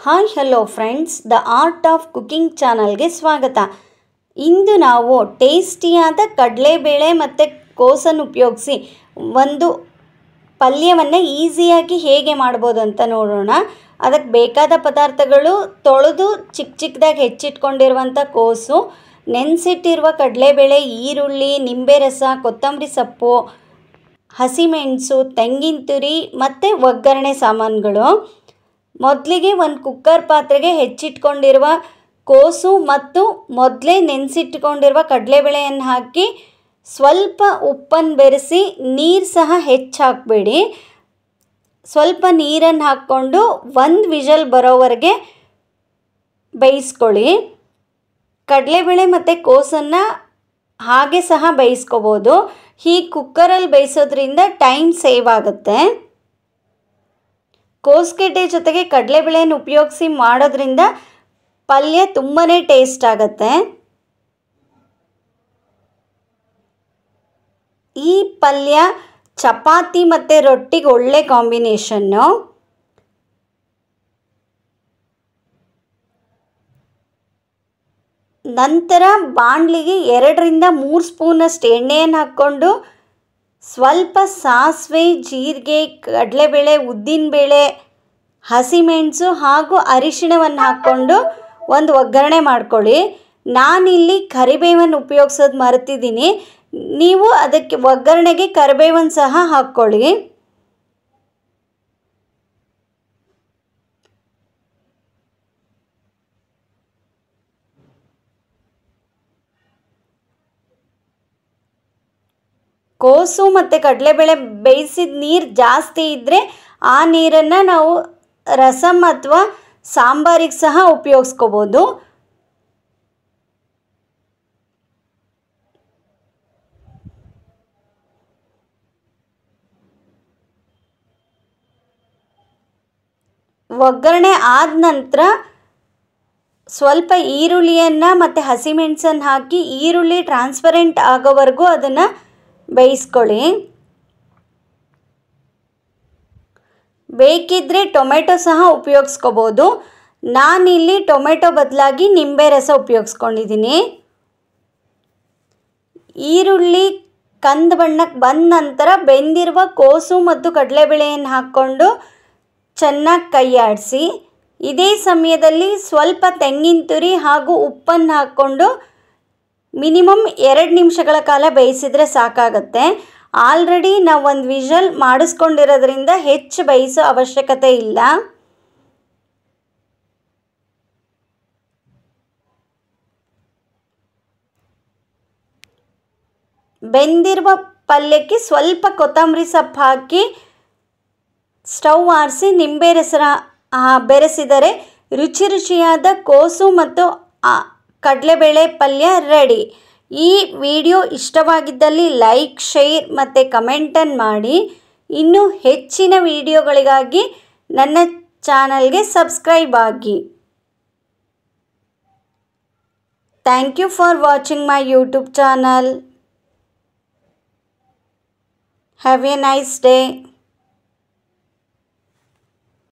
Hi hello friends, the art of cooking ಚಾನಲ್ಗೆ ಸ್ವಾಗತ. ಇಂದು ನಾವು ಟೇಸ್ಟಿಯಾದ ಕಡಲೆಬೇಳೆ ಮತ್ತು ಕೋಸನ್ನು ಉಪಯೋಗಿಸಿ ಒಂದು ಪಲ್ಯವನ್ನು ಈಸಿಯಾಗಿ ಹೇಗೆ ಮಾಡ್ಬೋದು ಅಂತ ನೋಡೋಣ. ಅದಕ್ಕೆ ಬೇಕಾದ ಪದಾರ್ಥಗಳು: ತೊಳೆದು ಚಿಕ್ಕದಾಗಿ ಹೆಚ್ಚಿಟ್ಕೊಂಡಿರುವಂಥ ಕೋಸು, ನೆನೆಸಿಟ್ಟಿರುವ ಕಡಲೆಬೇಳೆ, ಈರುಳ್ಳಿ, ನಿಂಬೆ ರಸ, ಕೊತ್ತಂಬರಿ ಸೊಪ್ಪು, ಹಸಿಮೆಣಸು, ತೆಂಗಿನ ತುರಿ ಮತ್ತು ಒಗ್ಗರಣೆ ಸಾಮಾನುಗಳು. ಮೊದಲಿಗೆ ಒಂದು ಕುಕ್ಕರ್ ಪಾತ್ರೆಗೆ ಹೆಚ್ಚಿಟ್ಕೊಂಡಿರುವ ಕೋಸು ಮತ್ತು ಮೊದಲೇ ನೆನೆಸಿಟ್ಕೊಂಡಿರುವ ಕಡಲೆಬೇಳೆಯನ್ನು ಹಾಕಿ ಸ್ವಲ್ಪ ಉಪ್ಪನ್ನು ಬೆರೆಸಿ, ನೀರು ಸಹ ಹೆಚ್ಚು ಹಾಕಬೇಡಿ, ಸ್ವಲ್ಪ ನೀರನ್ನು ಹಾಕ್ಕೊಂಡು ಒಂದು ವಿಷಲ್ ಬರೋವರೆಗೆ ಬೇಯಿಸ್ಕೊಳ್ಳಿ. ಕಡಲೆಬೇಳೆ ಮತ್ತು ಕೋಸನ್ನು ಹಾಗೆ ಸಹ ಬೇಯಿಸ್ಕೋಬೋದು. ಹೀಗೆ ಕುಕ್ಕರಲ್ಲಿ ಬೇಯಿಸೋದ್ರಿಂದ ಟೈಮ್ ಸೇವ್ ಆಗುತ್ತೆ. ಕೋಸ್ಗೆಡ್ಡೆ ಜೊತೆಗೆ ಕಡಲೆಬೇಳೆಯನ್ನು ಉಪಯೋಗಿಸಿ ಮಾಡೋದ್ರಿಂದ ಪಲ್ಯ ತುಂಬಾ ಟೇಸ್ಟ್ ಆಗುತ್ತೆ. ಈ ಪಲ್ಯ ಚಪಾತಿ ಮತ್ತು ರೊಟ್ಟಿಗೆ ಒಳ್ಳೆ ಕಾಂಬಿನೇಷನ್ನು. ನಂತರ ಬಾಣಲಿಗೆ 2ರಿಂದ 3 ಸ್ಪೂನಷ್ಟು ಎಣ್ಣೆಯನ್ನು ಹಾಕ್ಕೊಂಡು ಸ್ವಲ್ಪ ಸಾಸಿವೆ, ಜೀರಿಗೆ, ಕಡಲೆಬೇಳೆ, ಉದ್ದಿನಬೇಳೆ, ಹಸಿಮೆಣಸು ಹಾಗೂ ಅರಿಶಿಣವನ್ನು ಹಾಕ್ಕೊಂಡು ಒಂದು ಒಗ್ಗರಣೆ ಮಾಡ್ಕೊಳ್ಳಿ. ನಾನಿಲ್ಲಿ ಕರಿಬೇವನ್ನು ಉಪಯೋಗಿಸೋದು ಮರೆತಿದ್ದೀನಿ. ನೀವು ಅದಕ್ಕೆ ಒಗ್ಗರಣೆಗೆ ಕರಿಬೇವನ್ನು ಸಹ ಹಾಕ್ಕೊಳ್ಳಿ. ಕೋಸು ಮತ್ತು ಕಡಲೆಬೇಳೆ ಬೇಯಿಸಿದ ನೀರು ಜಾಸ್ತಿ ಇದ್ದರೆ ಆ ನೀರನ್ನು ನಾವು ರಸಮ್ ಅಥವಾ ಸಾಂಬಾರಿಗೆ ಸಹ ಉಪಯೋಗಿಸ್ಕೋಬೋದು. ಒಗ್ಗರಣೆ ಆದ ನಂತರ ಸ್ವಲ್ಪ ಈರುಳ್ಳಿಯನ್ನು ಮತ್ತು ಹಸಿಮೆಣಸನ್ನು ಹಾಕಿ ಈರುಳ್ಳಿ ಟ್ರಾನ್ಸ್ಪರೆಂಟ್ ಆಗೋವರೆಗೂ ಅದನ್ನು ಬೇಯಿಸ್ಕೊಳ್ಳಿ. ಬೇಕಿದ್ದರೆ ಟೊಮೆಟೊ ಸಹ ಉಪಯೋಗಿಸ್ಕೋಬೋದು. ನಾನಿಲ್ಲಿ ಟೊಮೆಟೊ ಬದಲಾಗಿ ನಿಂಬೆ ರಸ ಉಪಯೋಗಿಸ್ಕೊಂಡಿದ್ದೀನಿ. ಈರುಳ್ಳಿ ಕಂದು ಬಣ್ಣಕ್ಕೆ ಬಂದ ನಂತರ ಬೆಂದಿರುವ ಕೋಸು ಮತ್ತು ಕಡಲೆಬೇಳೆಯನ್ನು ಹಾಕ್ಕೊಂಡು ಚೆನ್ನಾಗಿ ಕೈ ಆಡಿಸಿ. ಇದೇ ಸಮಯದಲ್ಲಿ ಸ್ವಲ್ಪ ತೆಂಗಿನ ತುರಿ ಹಾಗೂ ಉಪ್ಪನ್ನು ಹಾಕ್ಕೊಂಡು ಮಿನಿಮಮ್ 2 ನಿಮಿಷಗಳ ಕಾಲ ಬೇಯಿಸಿದರೆ ಸಾಕಾಗುತ್ತೆ. ಆಲ್ರೆಡಿ ನಾವು ಒಂದು ವಿಷಲ್ ಮಾಡಿಸ್ಕೊಂಡಿರೋದ್ರಿಂದ ಹೆಚ್ಚು ಬೇಯಿಸೋ ಅವಶ್ಯಕತೆ ಇಲ್ಲ. ಬೆಂದಿರುವ ಪಲ್ಯಕ್ಕೆ ಸ್ವಲ್ಪ ಕೊತ್ತಂಬರಿ ಸೊಪ್ಪು ಹಾಕಿ ಸ್ಟವ್ ಆರಿಸಿ ನಿಂಬೆ ರಸ ಬೆರೆಸಿದರೆ ರುಚಿಯಾದ ಕೋಸು ಮತ್ತು ಕಡಲೆಬೇಳೆ ಪಲ್ಯ ರೆಡಿ. ಈ ವಿಡಿಯೋ ಇಷ್ಟವಾಗಿದ್ದಲ್ಲಿ ಲೈಕ್, ಶೇರ್ ಮತ್ತು ಕಮೆಂಟನ್ನು ಮಾಡಿ. ಇನ್ನೂ ಹೆಚ್ಚಿನ ವಿಡಿಯೋಗಳಿಗಾಗಿ ನನ್ನ ಚಾನಲ್ಗೆ ಸಬ್ಸ್ಕ್ರೈಬ್ ಆಗಿ. Thank you for watching my YouTube channel. Have a nice day.